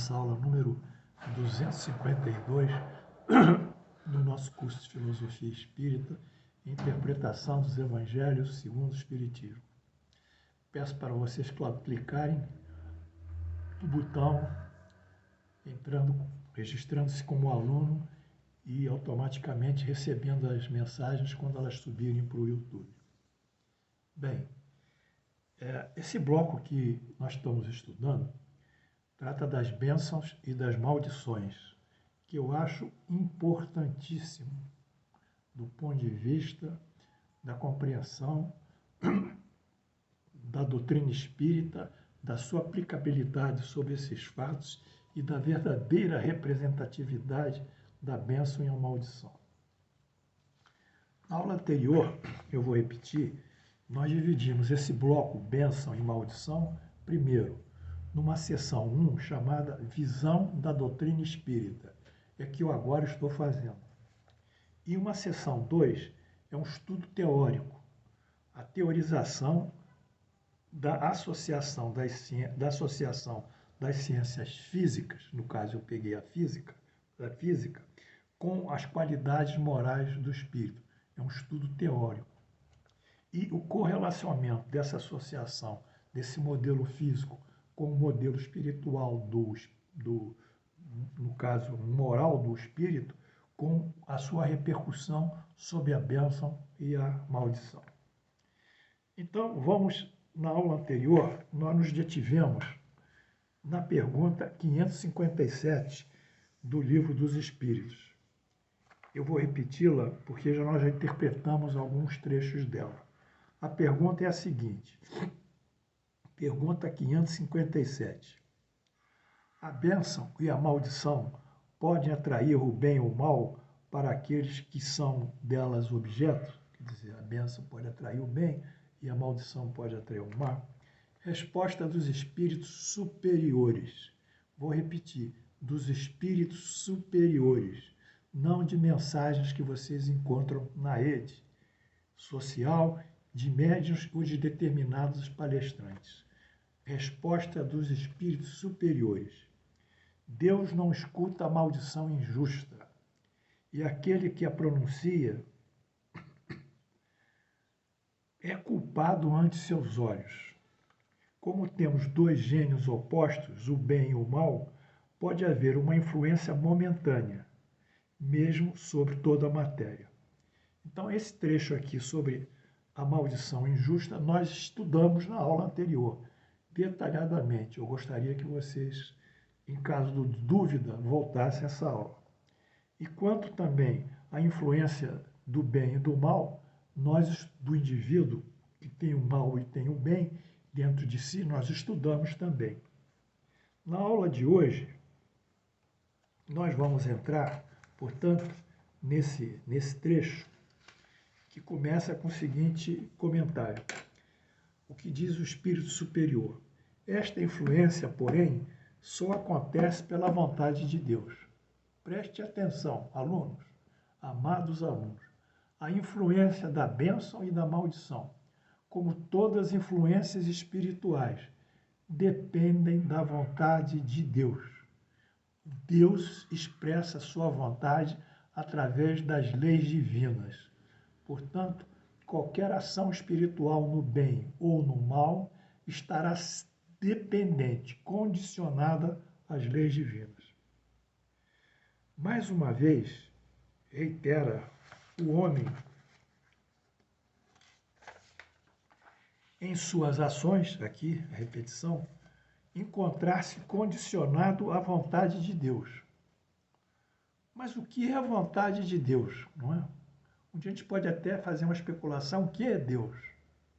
nossa aula número 252 do nosso curso de Filosofia Espírita, Interpretação dos Evangelhos segundo o Espiritismo. Peço para vocês clicarem no botão, registrando-se como aluno e automaticamente recebendo as mensagens quando elas subirem para o YouTube. Bem, esse bloco que nós estamos estudando trata das bênçãos e das maldições, que eu acho importantíssimo do ponto de vista da compreensão da doutrina espírita, da sua aplicabilidade sobre esses fatos e da verdadeira representatividade da bênção e a maldição. Na aula anterior, eu vou repetir, nós dividimos esse bloco bênção e maldição, primeiro, numa seção 1 chamada Visão da Doutrina Espírita, é que eu agora estou fazendo. E uma seção 2 é um estudo teórico, a teorização da associação das ciências físicas, no caso eu peguei a física, com as qualidades morais do espírito. É um estudo teórico. E o correlacionamento dessa associação, desse modelo físico, com o modelo espiritual no caso, moral do espírito, com a sua repercussão sobre a bênção e a maldição. Então, na aula anterior, nós nos detivemos na pergunta 557 do Livro dos Espíritos. Eu vou repeti-la porque nós já interpretamos alguns trechos dela. A pergunta é a seguinte, pergunta 557. A bênção e a maldição podem atrair o bem ou o mal para aqueles que são delas objetos? Quer dizer, a bênção pode atrair o bem e a maldição pode atrair o mal? Resposta dos espíritos superiores. Vou repetir, dos espíritos superiores, não de mensagens que vocês encontram na rede social, de médiuns ou de determinados palestrantes. Resposta dos espíritos superiores. Deus não escuta a maldição injusta, e aquele que a pronuncia é culpado ante seus olhos. Como temos dois gênios opostos, o bem e o mal, pode haver uma influência momentânea, mesmo sobre toda a matéria. Então, esse trecho aqui sobre a maldição injusta, nós estudamos na aula anterior, detalhadamente. Eu gostaria que vocês, em caso de dúvida, voltassem a essa aula. E quanto também à influência do bem e do mal, nós, do indivíduo, que tem o mal e tem o bem dentro de si, nós estudamos também. Na aula de hoje, nós vamos entrar, portanto, nesse trecho, que começa com o seguinte comentário. O que diz o Espírito Superior? Esta influência, porém, só acontece pela vontade de Deus. Preste atenção, alunos, amados alunos. A influência da bênção e da maldição, como todas as influências espirituais, dependem da vontade de Deus. Deus expressa sua vontade através das leis divinas. Portanto, qualquer ação espiritual no bem ou no mal estará dependente, condicionada às leis divinas. Mais uma vez, reitera, o homem, em suas ações, aqui a repetição, encontrar-se condicionado à vontade de Deus. Mas o que é a vontade de Deus, não é? Um dia a gente pode até fazer uma especulação, o que é Deus?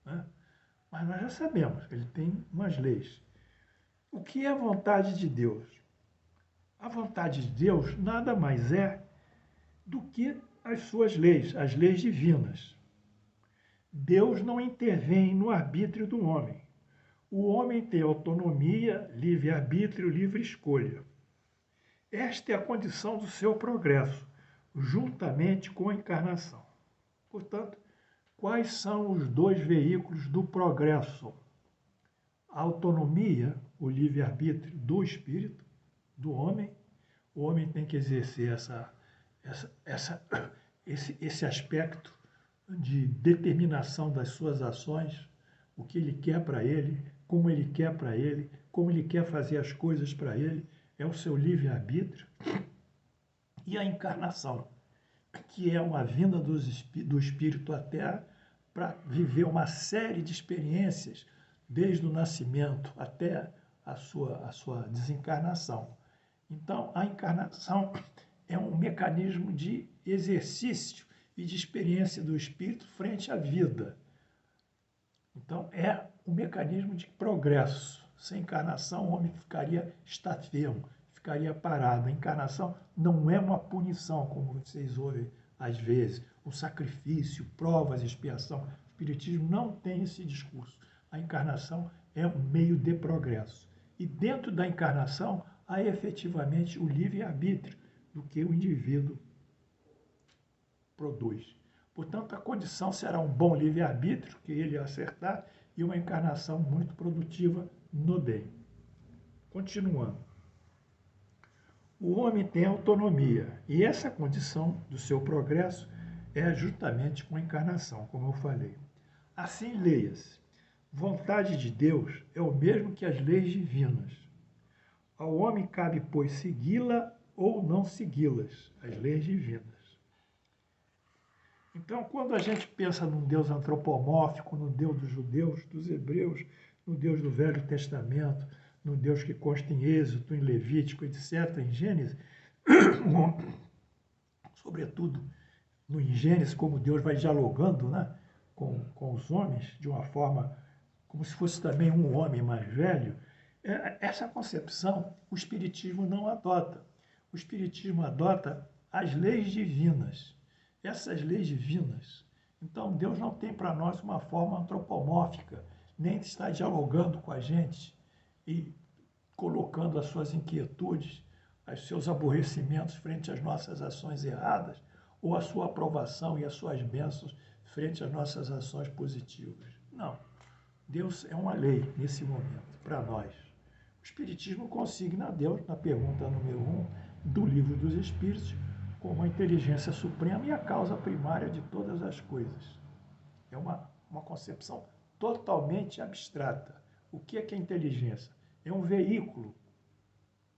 Né? Mas nós já sabemos que ele tem umas leis. O que é a vontade de Deus? A vontade de Deus nada mais é do que as suas leis, as leis divinas. Deus não intervém no arbítrio do homem. O homem tem autonomia, livre-arbítrio, livre escolha. Esta é a condição do seu progresso, juntamente com a encarnação. Portanto, quais são os dois veículos do progresso? A autonomia, o livre-arbítrio do espírito, do homem. O homem tem que exercer esse aspecto de determinação das suas ações, o que ele quer para ele, como ele quer para ele, como ele quer fazer as coisas para ele, é o seu livre-arbítrio. E a encarnação, que é uma vinda do Espírito à Terra para viver uma série de experiências, desde o nascimento até a sua desencarnação. Então, a encarnação é um mecanismo de exercício e de experiência do espírito frente à vida. Então, é um mecanismo de progresso. Sem encarnação, o homem ficaria estafermo, ficaria parado. A encarnação não é uma punição, como vocês ouvem às vezes, um sacrifício, provas, expiação. O Espiritismo não tem esse discurso. A encarnação é um meio de progresso. E dentro da encarnação, há efetivamente o livre-arbítrio do que o indivíduo produz. Portanto, a condição será um bom livre-arbítrio, que ele acertar, e uma encarnação muito produtiva no bem. Continuando. O homem tem autonomia, e essa condição do seu progresso é justamente com a encarnação, como eu falei. Assim, leia-se. Vontade de Deus é o mesmo que as leis divinas. Ao homem cabe, pois, segui-la ou não segui-las, as leis divinas. Então, quando a gente pensa num Deus antropomórfico, no Deus dos judeus, dos hebreus, no Deus do Velho Testamento, no Deus que consta em Êxodo, em Levítico, etc., em Gênesis, sobretudo em Gênesis, como Deus vai dialogando, né, com os homens de uma forma como se fosse também um homem mais velho, essa concepção o Espiritismo não adota. O Espiritismo adota as leis divinas. Essas leis divinas. Então, Deus não tem para nós uma forma antropomórfica, nem está dialogando com a gente e colocando as suas inquietudes, os seus aborrecimentos frente às nossas ações erradas, ou a sua aprovação e as suas bênçãos frente às nossas ações positivas. Não. Deus é uma lei nesse momento, para nós. O Espiritismo consigna a Deus, na pergunta número 1 do Livro dos Espíritos, como a inteligência suprema e a causa primária de todas as coisas. É uma concepção totalmente abstrata. O que é inteligência? É um veículo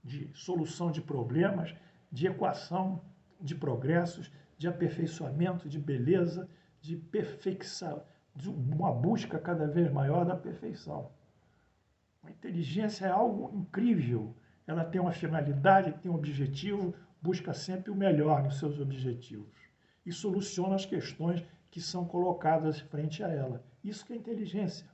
de solução de problemas, de equação de progressos, de aperfeiçoamento, de beleza, de perfeição, de uma busca cada vez maior da perfeição. A inteligência é algo incrível. Ela tem uma finalidade, tem um objetivo, busca sempre o melhor nos seus objetivos e soluciona as questões que são colocadas frente a ela. Isso que é inteligência.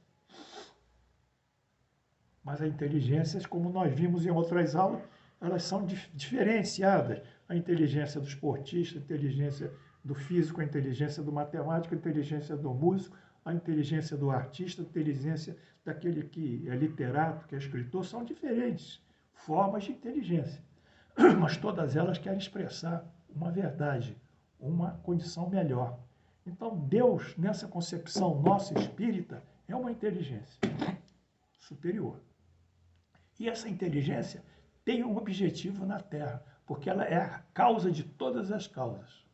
Mas a inteligência, como nós vimos em outras aulas, elas são diferenciadas. A inteligência do esportista, a inteligência do físico, a inteligência do matemático, a inteligência do músico, a inteligência do artista, a inteligência daquele que é literato, que é escritor, são diferentes formas de inteligência. Mas todas elas querem expressar uma verdade, uma condição melhor. Então, Deus, nessa concepção nossa espírita, é uma inteligência superior. E essa inteligência tem um objetivo na Terra, porque ela é a causa de todas as causas.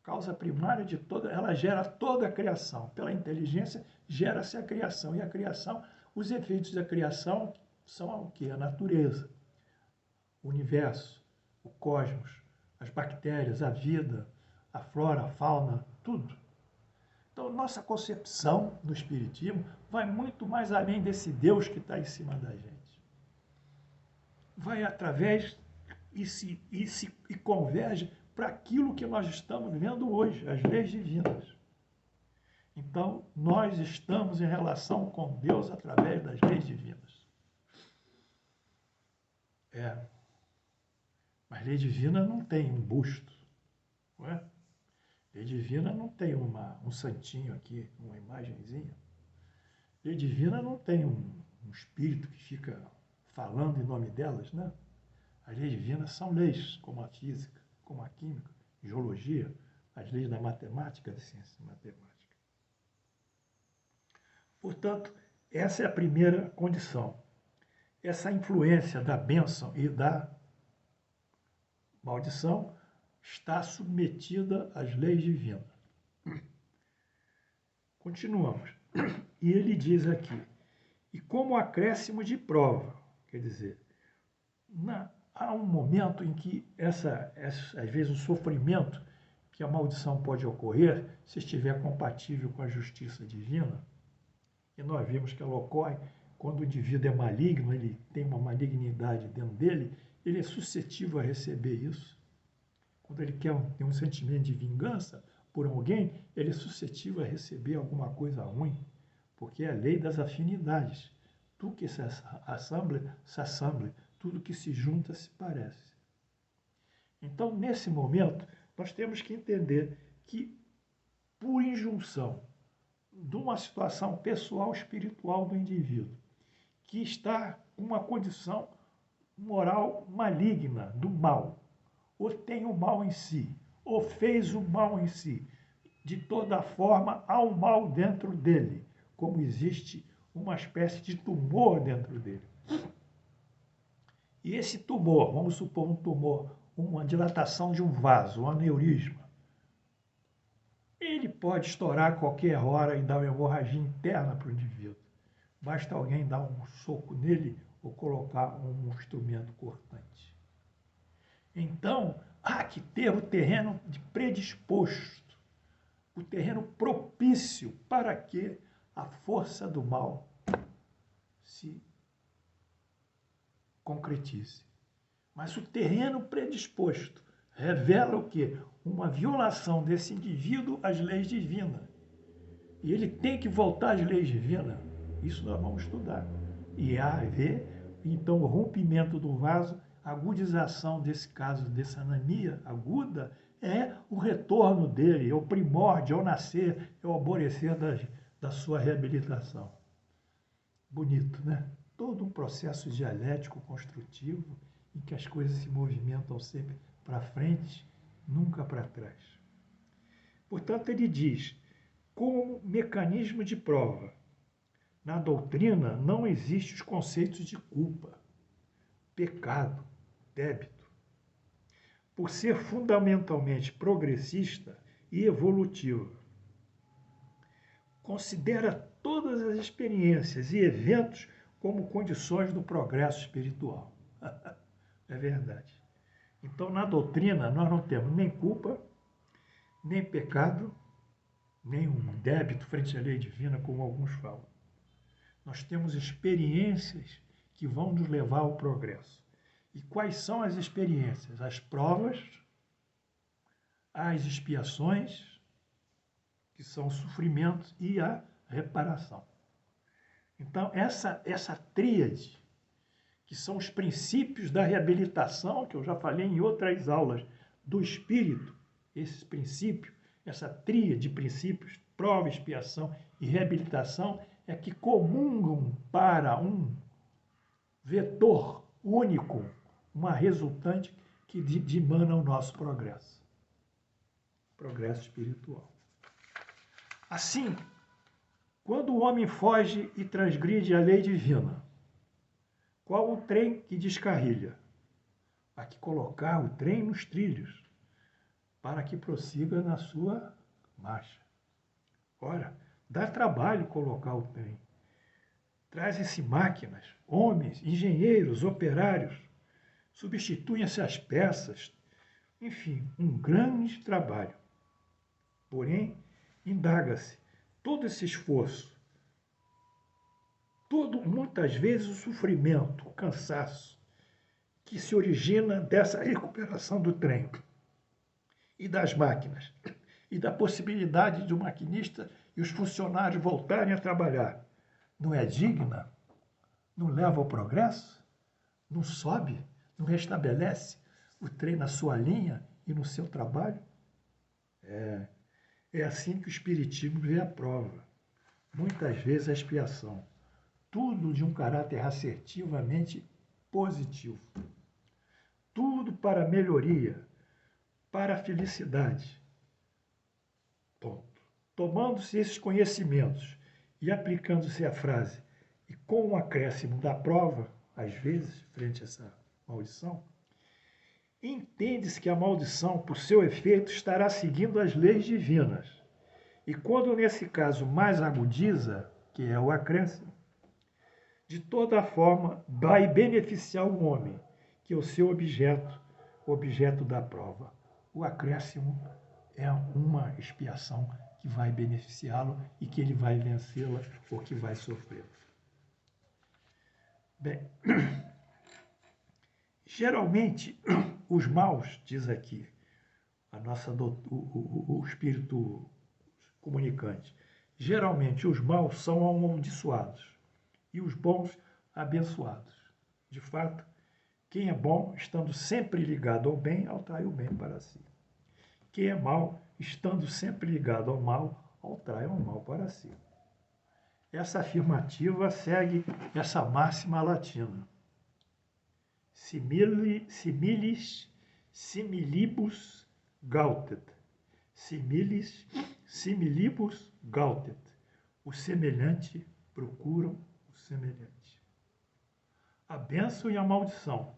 Causa primária de toda, ela gera toda a criação. Pela inteligência, gera-se a criação. E a criação, os efeitos da criação são o quê? A natureza, o universo, o cosmos, as bactérias, a vida, a flora, a fauna, tudo. Então, nossa concepção no Espiritismo vai muito mais além desse Deus que está em cima da gente. Vai através e converge para aquilo que nós estamos vendo hoje, as leis divinas. Então, nós estamos em relação com Deus através das leis divinas. Mas lei divina não tem um busto, não é? Lei divina não tem um santinho aqui, uma imagenzinha. Lei divina não tem um espírito que fica falando em nome delas, né? As leis divinas são leis, como a física, como a química, geologia, as leis da matemática, da ciência matemática. Portanto, essa é a primeira condição. essa influência da bênção e da maldição está submetida às leis divinas. Continuamos. E ele diz aqui, e como acréscimo de prova, quer dizer, há um momento em que às vezes o sofrimento que a maldição pode ocorrer, se estiver compatível com a justiça divina, e nós vimos que ela ocorre quando o indivíduo é maligno, ele tem uma malignidade dentro dele, ele é suscetível a receber isso. Quando ele tem um sentimento de vingança por alguém, ele é suscetível a receber alguma coisa ruim, porque é a lei das afinidades. Tudo que se assemble, tudo que se junta se parece. Então, nesse momento, nós temos que entender que, por injunção de uma situação pessoal espiritual do indivíduo, que está com uma condição moral maligna, do mal, ou tem o mal em si, ou fez o mal em si, de toda forma há um mal dentro dele, como existe uma espécie de tumor dentro dele. E esse tumor, vamos supor um tumor, uma dilatação de um vaso, um aneurisma, ele pode estourar a qualquer hora e dar uma hemorragia interna para o indivíduo. Basta alguém dar um soco nele ou colocar um instrumento cortante. Então, há que ter o terreno predisposto, o terreno propício para que a força do mal se concretize. Mas o terreno predisposto revela o quê? Uma violação desse indivíduo às leis divinas. E ele tem que voltar às leis divinas. Isso nós vamos estudar. E há a ver, então, o rompimento do vaso, a agudização desse caso, dessa anemia aguda, é o retorno dele, é o primórdio, é o nascer, é o alvorecer da sua reabilitação. Bonito, né? Todo um processo dialético, construtivo, em que as coisas se movimentam sempre para frente, nunca para trás. Portanto, ele diz, como mecanismo de prova, na doutrina não existem os conceitos de culpa, pecado, débito. Por ser fundamentalmente progressista e evolutiva, considera todas as experiências e eventos como condições do progresso espiritual. É verdade. Então, na doutrina, nós não temos nem culpa, nem pecado, nem um débito frente à lei divina, como alguns falam. Nós temos experiências que vão nos levar ao progresso. E quais são as experiências? As provas, as expiações, que são os sofrimentos, e a reparação. Então, essa tríade, que são os princípios da reabilitação, que eu já falei em outras aulas, do espírito, esse princípio, essa tríade de princípios, prova, expiação e reabilitação, é que comungam para um vetor único, uma resultante que dimana o nosso progresso espiritual. Assim, quando o homem foge e transgride a lei divina, qual o trem que descarrilha? Há que colocar o trem nos trilhos, para que prossiga na sua marcha. Ora, dá trabalho colocar o trem. Trazem-se máquinas, homens, engenheiros, operários, substituem-se as peças, enfim, um grande trabalho. Porém, indaga-se todo esse esforço, muitas vezes o sofrimento, o cansaço, que se origina dessa recuperação do trem e das máquinas, e da possibilidade de o maquinista e os funcionários voltarem a trabalhar, não é digna? Não leva ao progresso? Não sobe? Não restabelece o trem na sua linha e no seu trabalho? É assim que o Espiritismo vê a prova. Muitas vezes a expiação. Tudo de um caráter assertivamente positivo. Tudo para a melhoria, para a felicidade. Ponto. Tomando-se esses conhecimentos e aplicando-se a frase, e com o acréscimo da prova, às vezes, frente a essa maldição, entende-se que a maldição, por seu efeito, estará seguindo as leis divinas. E quando, nesse caso, mais agudiza, que é o acréscimo, de toda forma vai beneficiar o homem, que é o seu objeto da prova. O acréscimo é uma expiação que vai beneficiá-lo e que ele vai vencê-la ou que vai sofrê-la. Bem, geralmente, os maus, diz aqui o espírito comunicante, geralmente os maus são amaldiçoados e os bons abençoados. De fato, quem é bom, estando sempre ligado ao bem, atrai o bem para si. Quem é mau, estando sempre ligado ao mal, atrai o mal para si. Essa afirmativa segue essa máxima latina. Similis similibus gaudet. Similis similibus gaudet. O semelhante procuram o semelhante. A bênção e a maldição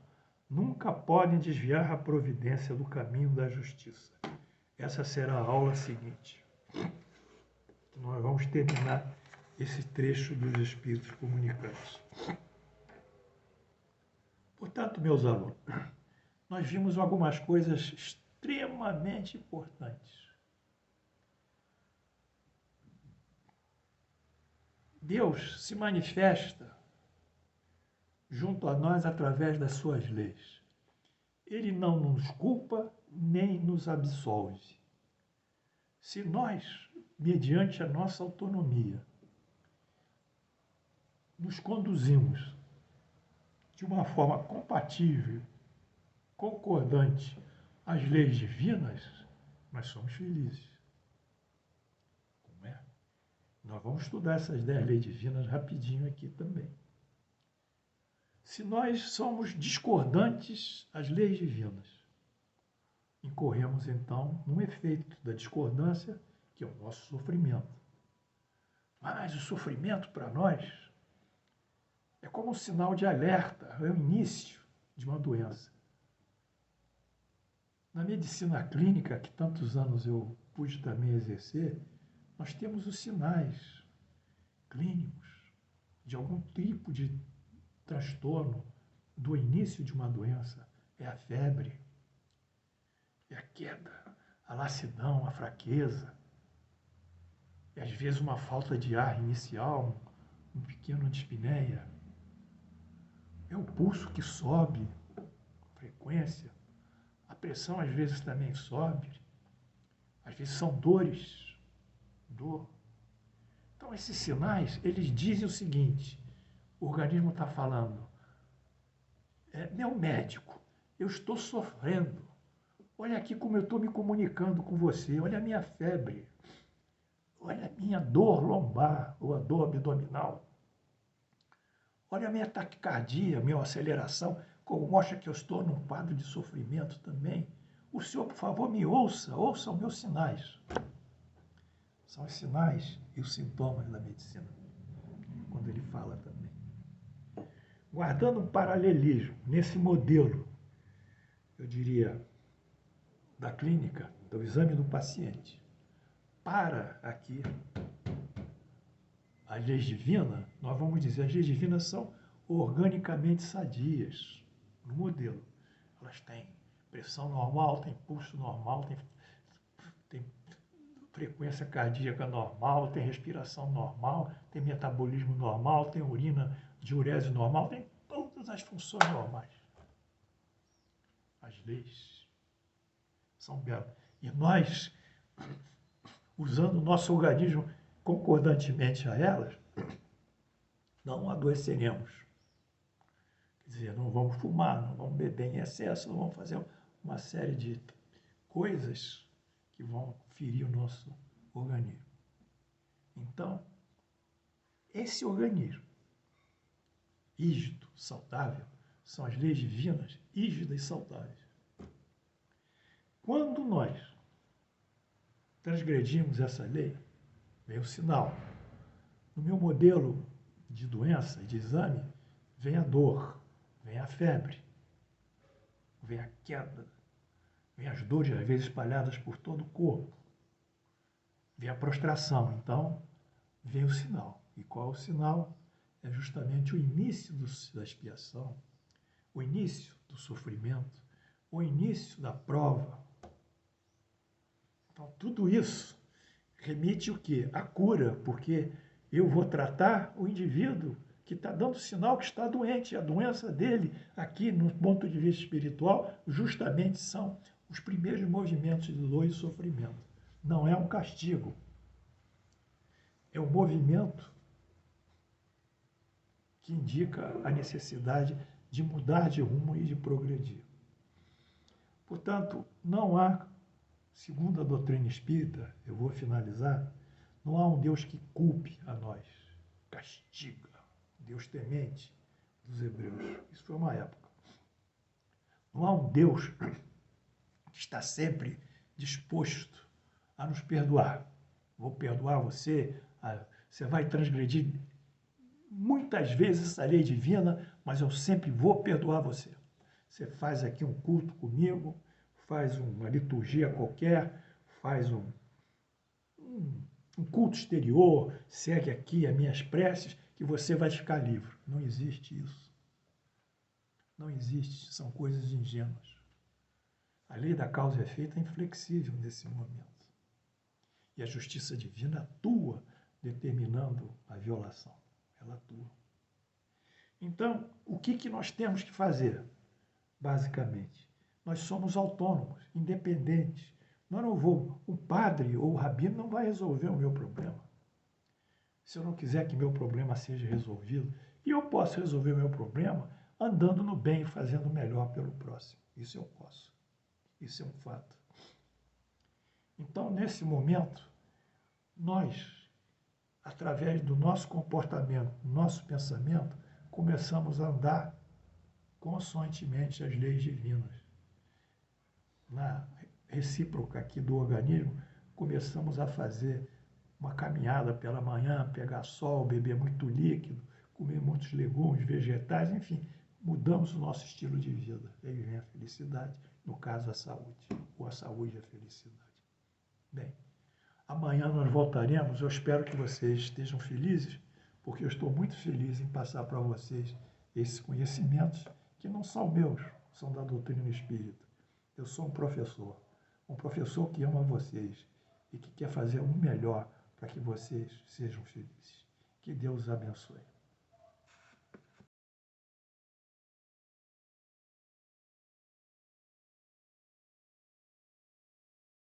nunca podem desviar a providência do caminho da justiça. Essa será a aula seguinte. Nós vamos terminar esse trecho dos Espíritos Comunicantes. Portanto, meus alunos, nós vimos algumas coisas extremamente importantes. Deus se manifesta junto a nós através das suas leis. Ele não nos culpa nem nos absolve. Se nós, mediante a nossa autonomia, nos conduzimos de uma forma compatível, concordante às leis divinas, nós somos felizes. Como é? Nós vamos estudar essas 10 leis divinas rapidinho aqui também. Se nós somos discordantes às leis divinas, incorremos então num efeito da discordância, que é o nosso sofrimento. Mas o sofrimento para nós é como um sinal de alerta, é o início de uma doença. Na medicina clínica, que tantos anos eu pude também exercer, nós temos os sinais clínicos de algum tipo de transtorno do início de uma doença. É a febre, é a queda, a lassidão, a fraqueza, e às vezes uma falta de ar inicial, um pequeno dispneia. É o pulso que sobe, frequência, a pressão às vezes também sobe, às vezes são dores, dor. Então esses sinais, eles dizem o seguinte: o organismo está falando, meu médico, eu estou sofrendo, olha aqui como eu estou me comunicando com você, olha a minha febre, olha a minha dor lombar ou a dor abdominal, olha a minha taquicardia, a minha aceleração, como mostra que eu estou num quadro de sofrimento também. O senhor, por favor, me ouça os meus sinais. São os sinais e os sintomas da medicina, quando ele fala também. Guardando um paralelismo nesse modelo, eu diria, da clínica, do exame do paciente, para aqui as leis divinas, nós vamos dizer, as leis divinas são organicamente sadias, no modelo. Elas têm pressão normal, têm pulso normal, tem frequência cardíaca normal, tem respiração normal, tem metabolismo normal, tem urina, diurese normal, tem todas as funções normais. As leis são belas. E nós, usando o nosso organismo concordantemente a elas, não adoeceremos. Quer dizer, não vamos fumar, não vamos beber em excesso, não vamos fazer uma série de coisas que vão ferir o nosso organismo. Então, esse organismo rígido, saudável, são as leis divinas rígidas e saudáveis. Quando nós transgredimos essa lei, vem o sinal. No meu modelo de doença, de exame, vem a dor. vem a febre, vem a queda, vem as dores, às vezes espalhadas por todo o corpo, vem a prostração. Então, vem o sinal. E qual é o sinal? É justamente o início da expiação, o início do sofrimento, o início da prova. Então, tudo isso remete o quê? A cura, porque eu vou tratar o indivíduo que está dando sinal que está doente. A doença dele, aqui no ponto de vista espiritual, justamente são os primeiros movimentos de dor e sofrimento. Não é um castigo. É um movimento que indica a necessidade de mudar de rumo e de progredir. Portanto, não há, segundo a doutrina espírita, eu vou finalizar, não há um Deus que culpe a nós, castiga, Deus temente dos hebreus. Isso foi uma época. Não há um Deus que está sempre disposto a nos perdoar. Vou perdoar você, você vai transgredir muitas vezes essa lei divina, mas eu sempre vou perdoar você. Você faz aqui um culto comigo, faz uma liturgia qualquer, faz um culto exterior, segue aqui as minhas preces, que você vai ficar livre. Não existe isso. Não existe, são coisas ingênuas. A lei da causa e efeito é inflexível nesse momento. E a justiça divina atua determinando a violação. Ela atua. Então, o que nós temos que fazer? Basicamente, nós somos autônomos, independentes. Nós não vou, o padre ou o rabino não vai resolver o meu problema. Se eu não quiser que meu problema seja resolvido, e eu posso resolver o meu problema andando no bem e fazendo melhor pelo próximo. Isso eu posso. Isso é um fato. Então, nesse momento, nós, através do nosso comportamento, do nosso pensamento, começamos a andar consoantemente às leis divinas. Na recíproca aqui do organismo, começamos a fazer uma caminhada pela manhã, pegar sol, beber muito líquido, comer muitos legumes, vegetais, enfim, mudamos o nosso estilo de vida. Aí vem a felicidade, no caso a saúde, ou a saúde e a felicidade. Bem, amanhã nós voltaremos, eu espero que vocês estejam felizes, porque eu estou muito feliz em passar para vocês esses conhecimentos que não são meus, são da doutrina espírita. Eu sou um professor que ama vocês e que quer fazer o melhor para que vocês sejam felizes. Que Deus os abençoe.